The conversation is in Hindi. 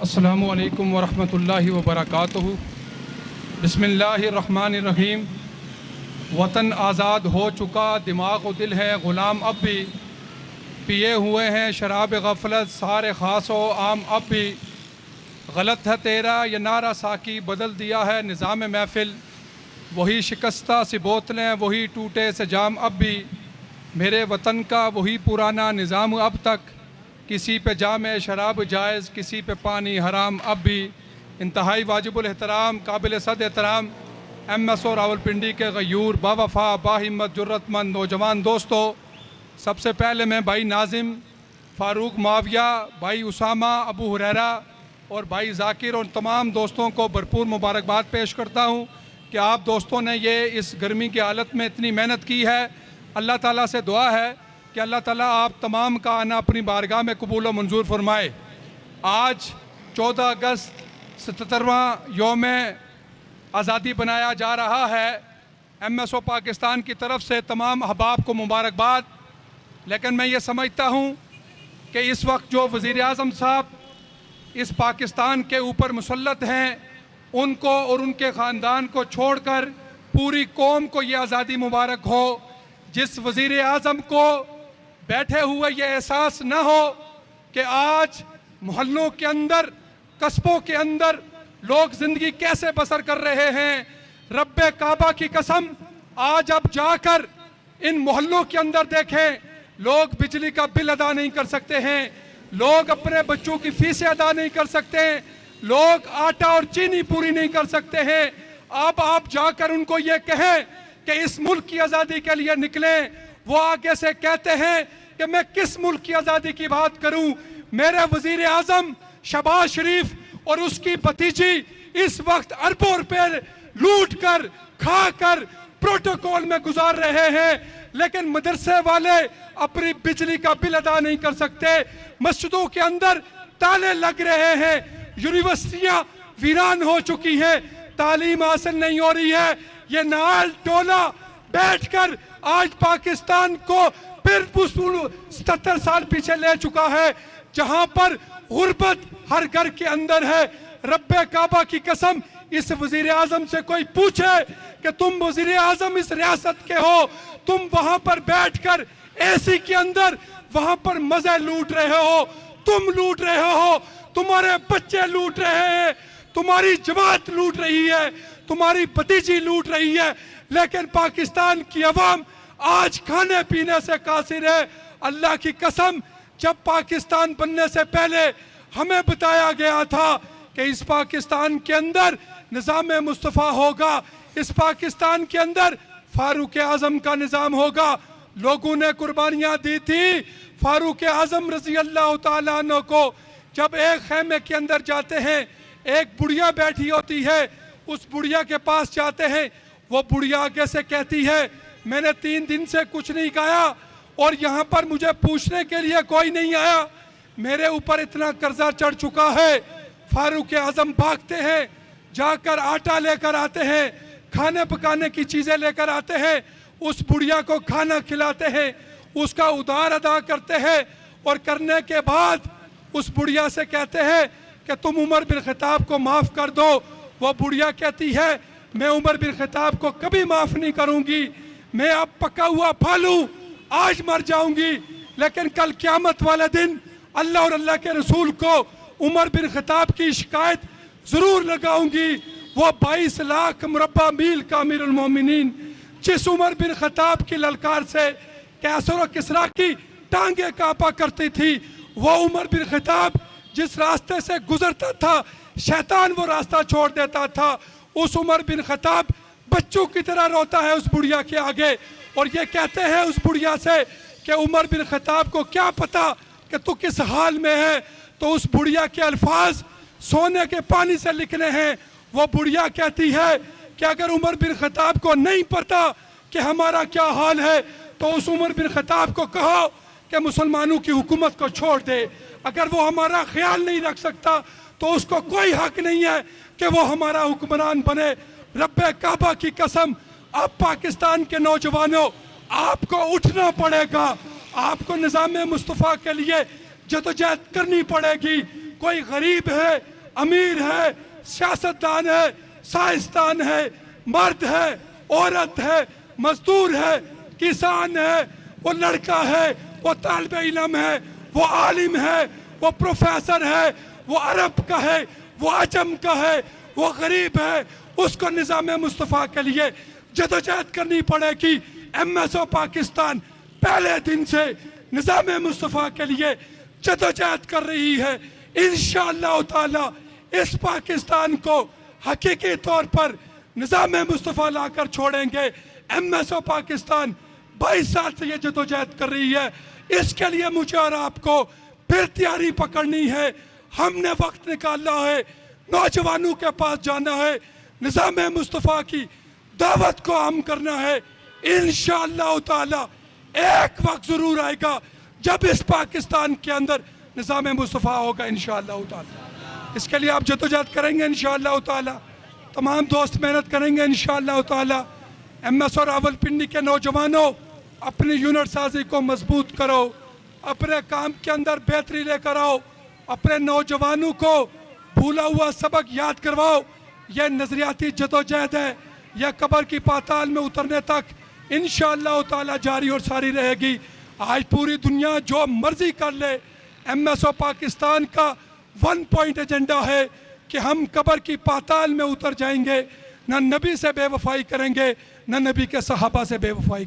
अस्सलामु अलैकुम वरहमतुल्लाहि वबरकातुहू। बिस्मिल्लाहिर्रहमानिर्रहीम। वतन आज़ाद हो चुका, दिमाग व दिल है ग़ुलाम अब भी, पिए हुए हैं शराब गफलत सारे ख़ास व आम अब भी। गलत है तेरा ये नारा साकी, बदल दिया है निज़ाम महफिल। वही शिकस्ता सी बोतलें, वही टूटे से जाम अब भी। मेरे वतन का वही पुराना निज़ाम अब तक, किसी पे जाम शराब जायज़, किसी पे पानी हराम अब भी। इंतहाई वाजिबुल एहतराम, काबिल सद एहतराम MS रावलपिंडी के गयूर बावफ़ा बाहिम्मत जुर्रतमंद नौजवान दोस्तों, सबसे पहले मैं भाई नाजिम, फ़ारूक माविया, भाई उसामा, अबू हुरैरा और भाई ज़ाकिर और तमाम दोस्तों को भरपूर मुबारकबाद पेश करता हूँ कि आप दोस्तों ने ये इस गर्मी की हालत में इतनी मेहनत की है। अल्लाह ताला से दुआ है कि अल्लाह ताला आप तमाम का आना अपनी बारगाह में कबूल व मंजूर फरमाए। आज 14 अगस्त 77वां योम आज़ादी बनाया जा रहा है। MSO पाकिस्तान की तरफ से तमाम अहबाब को मुबारकबाद। लेकिन मैं ये समझता हूँ कि इस वक्त जो वज़ीर आज़म साहब इस पाकिस्तान के ऊपर मुसल्लत हैं, उनको और उनके ख़ानदान को छोड़कर पूरी कौम को ये आज़ादी मुबारक हो। जिस वज़ीर आज़म को बैठे हुए ये एहसास न हो कि आज मोहल्लों के अंदर, कस्बों के अंदर लोग ज़िंदगी कैसे बसर कर रहे हैं, रब्बे काबा की कसम, आज अब जाकर इन मोहल्लों के अंदर देखें, लोग बिजली का बिल अदा नहीं कर सकते हैं, लोग अपने बच्चों की फीसें अदा नहीं कर सकते हैं, लोग आटा और चीनी पूरी नहीं कर सकते हैं। अब आप जाकर उनको ये कहें कि इस मुल्क की आज़ादी के लिए निकलें, वो आगे से कहते हैं कि मैं किस मुल्क की आज़ादी की बात करूं। मेरे वज़ीर आज़म शहबाज शरीफ और उसकी भतीजी इस वक्त अरबों रुपए लूट कर, खा कर प्रोटोकॉल में गुजार रहे हैं, लेकिन मदरसे वाले अपनी बिजली का बिल अदा नहीं कर सकते। मस्जिदों के अंदर ताले लग रहे हैं, यूनिवर्सिटियां वीरान हो चुकी हैं, तालीम हासिल नहीं हो रही है। ये नाल टोला बैठकर आज पाकिस्तान को फिर 77 साल पीछे ले चुका है, जहां पर गुर्बत हर घर के अंदर है। रब्बे काबा की कसम, इस वजीर आजम से कोई पूछे कि तुम वजीर आजम इस रियासत के हो, तुम वहां पर बैठकर AC के अंदर वहां पर मजे लूट रहे हो, तुम लूट रहे हो, तुम्हारे बच्चे लूट रहे हैं, तुम्हारी जमात लूट रही है, तुम्हारी भतीजी लूट रही है, लेकिन पाकिस्तान की अवाम आज खाने पीने से कासिर है। अल्लाह की कसम, जब पाकिस्तान बनने से पहले हमें बताया गया था कि इस पाकिस्तान के अंदर निज़ाम मुस्तफ़ा होगा, इस पाकिस्तान के अंदर फारूक आज़म का निज़ाम होगा। लोगों ने कुर्बानियाँ दी थी फारूक आज़म रज़ी अल्लाह ताला अन्हु को। जब एक खेमे के अंदर जाते हैं, एक बुढ़िया बैठी होती है, उस बुढ़िया के पास जाते हैं, वो बुढ़िया आगे से कहती है मैंने 3 दिन से कुछ नहीं खाया और यहाँ पर मुझे पूछने के लिए कोई नहीं आया, मेरे ऊपर इतना कर्जा चढ़ चुका है। फारूक आज़म भागते हैं, जाकर आटा लेकर आते हैं, खाने पकाने की चीज़ें लेकर आते हैं, उस बुढ़िया को खाना खिलाते हैं, उसका उधार अदा करते हैं और करने के बाद उस बुढ़िया से कहते हैं कि तुम उमर बिन खत्ताब को माफ़ कर दो। वो बुढ़िया कहती है मैं उमर बिन खत्ताब को कभी माफ़ नहीं करूँगी, मैं अब पका हुआ फल हूँ, आज मर जाऊँगी, लेकिन कल क़यामत वाले दिन अल्लाह और अल्लाह के रसूल को उमर बिन खत्ताब की शिकायत ज़रूर लगाऊंगी। वो 22 लाख मुरब्बा मील का अमीरुल मोमिनीन, जिस उमर बिन खत्ताब की ललकार से कैसर और किसरा की टांगे कांपा करती थी, वो उमर बिन खत्ताब जिस रास्ते से गुजरता था शैतान वो रास्ता छोड़ देता था, उस उमर बिन खत्ताब बच्चों की तरह रोता है उस बुढ़िया के आगे और ये कहते हैं उस बुढ़िया से कि उमर बिन खत्ताब को क्या पता कि तू किस हाल में है। तो उस बुढ़िया के अल्फाज सोने के पानी से लिखने हैं। वो बुढ़िया कहती है कि अगर उमर बिन खत्ताब को नहीं पता कि हमारा क्या हाल है, तो उस उमर बिन खत्ताब को कहो कि मुसलमानों की हुकूमत को छोड़ दे। अगर वो हमारा ख्याल नहीं रख सकता तो उसको कोई हक नहीं है कि वो हमारा हुक्मरान बने। रब्बे काबा की कसम, अब पाकिस्तान के नौजवानों, आपको उठना पड़ेगा, आपको निज़ाम मुस्तफ़ा के लिए जदोजहद करनी पड़ेगी। कोई गरीब है, अमीर है, सियासतदान है, साइंसदान है, मर्द है, औरत है, मजदूर है, किसान है, वो लड़का है, वो तालिब इल्म है, वो आलिम है, वो प्रोफेसर है, वो अरब का है, वो अजम का है, वो गरीब है, उसको निज़ाम मुस्तफ़ा के लिए जदोजहद करनी पड़ेगी। MSO पाकिस्तान पहले दिन से निज़ाम मुस्तफ़ा के लिए जदोजहद कर रही है। इंशाअल्लाह ताला इस पाकिस्तान को हकीकी तौर पर निज़ाम मुस्तफ़ा लाकर छोड़ेंगे। MSO पाकिस्तान 22 साल से ये जदोजहद कर रही है। इसके लिए मुझे और आपको फिर तैयारी पकड़नी है। हमने वक्त निकालना है, नौजवानों के पास जाना है, निज़ाम मुस्तफ़ा की दावत को आम करना है। इंशाअल्लाह ताला एक वक्त ज़रूर आएगा जब इस पाकिस्तान के अंदर निज़ाम मुस्तफ़ा होगा इंशाअल्लाह ताला। इसके लिए आप जदोजहद करेंगे इंशाअल्लाह ताला, तमाम दोस्त मेहनत करेंगे इंशाअल्लाह ताला। MSO रावलपिंडी के नौजवानों, अपनी यूनिट साजी को मजबूत करो, अपने काम के अंदर बेहतरी लेकर आओ, अपने नौजवानों को भूला हुआ सबक याद करवाओ। यह नज़रियाती जदोजहद है, यह कब्र की पाताल में उतरने तक इंशाअल्लाह ताला जारी और सारी रहेगी। आज पूरी दुनिया जो मर्जी कर ले, MSO पाकिस्तान का 1 पॉइंट एजेंडा है कि हम कब्र की पाताल में उतर जाएंगे, न नबी से बेवफाई करेंगे, न नबी के सहाबा से बेवफाई।